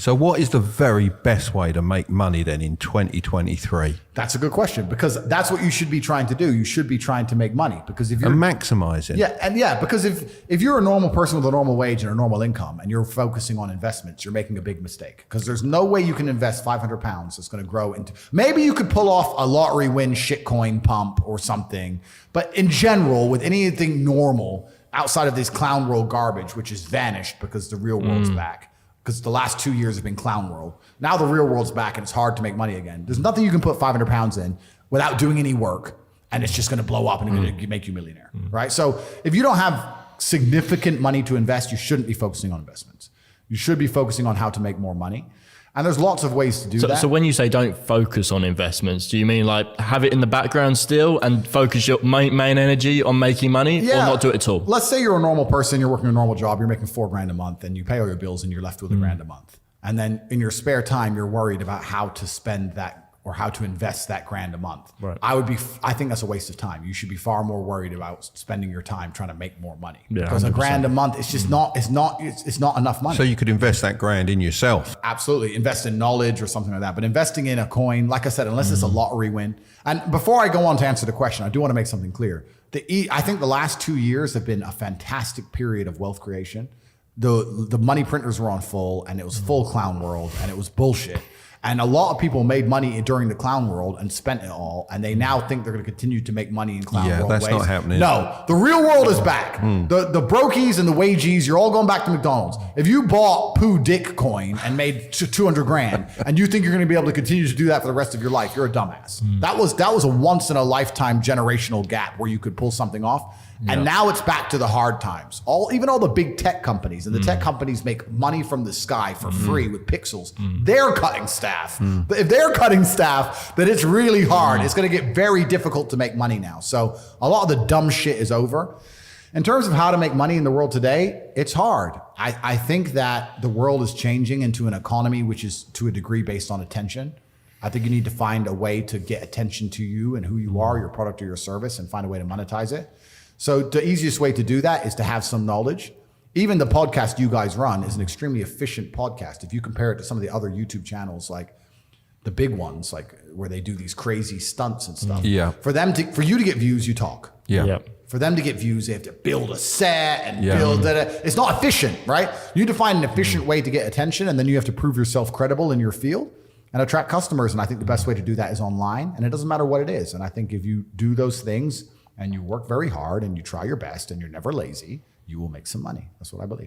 So what is the very best way to make money then in 2023? That's a good question, because that's what you should be trying to do. You should be trying to make money, because if you're maximizing. Because if you're a normal person with a normal wage and a normal income and you're focusing on investments, you're making a big mistake, because there's no way you can invest 500 pounds that's going to grow into, maybe you could pull off a lottery win shitcoin pump or something. But in general, with anything normal outside of this clown world garbage, which has vanished because the real world's back, because the last 2 years have been clown world. Now the real world's back and it's hard to make money again. There's nothing you can put 500 pounds in without doing any work, and it's just going to blow up and going to make you a millionaire, right? So if you don't have significant money to invest, you shouldn't be focusing on investments. You should be focusing on how to make more money. And there's lots of ways to do that. So when you say don't focus on investments, do you mean like have it in the background still and focus your main energy on making money, or not do it at all? Let's say you're a normal person, you're working a normal job, you're making $4,000 a month, and you pay all your bills and you're left with $1,000 a month. And then in your spare time, you're worried about how to spend that or how to invest that $1,000 a month. Right. I think that's a waste of time. You should be far more worried about spending your time trying to make more money. Yeah, because 100%. $1,000 a month, it's just it's not enough money. So you could invest that $1,000 in yourself. Absolutely. Invest in knowledge or something like that. But investing in a coin, like I said, unless it's a lottery win. And before I go on to answer the question, I do want to make something clear. I think the last 2 years have been a fantastic period of wealth creation. The money printers were on full, and it was full clown world, and it was bullshit. And a lot of people made money during the clown world and spent it all, and they now think they're going to continue to make money in clown world ways. Yeah, that's not happening. No, the real world is back. The brokies and the wagees, you're all going back to McDonald's. If you bought poo dick coin and made 200 grand, and you think you're going to be able to continue to do that for the rest of your life, you're a dumbass. That was a once in a lifetime generational gap where you could pull something off. And now it's back to the hard times. Even all the big tech companies, and the tech companies make money from the sky for free with pixels. They're cutting staff. But if they're cutting staff, then it's really hard. It's going to get very difficult to make money now. So a lot of the dumb shit is over. In terms of how to make money in the world today, it's hard. I think that the world is changing into an economy which is to a degree based on attention. I think you need to find a way to get attention to you and who you are, your product or your service, and find a way to monetize it. So the easiest way to do that is to have some knowledge. Even the podcast you guys run is an extremely efficient podcast. If you compare it to some of the other YouTube channels, like the big ones, like where they do these crazy stunts and stuff. Yeah. For you to get views, you talk. Yeah. For them to get views, they have to build a set and build that. It's not efficient, right? You need to find an efficient way to get attention, and then you have to prove yourself credible in your field and attract customers. And I think the best way to do that is online, and it doesn't matter what it is. And I think if you do those things and you work very hard and you try your best and you're never lazy, you will make some money. That's what I believe.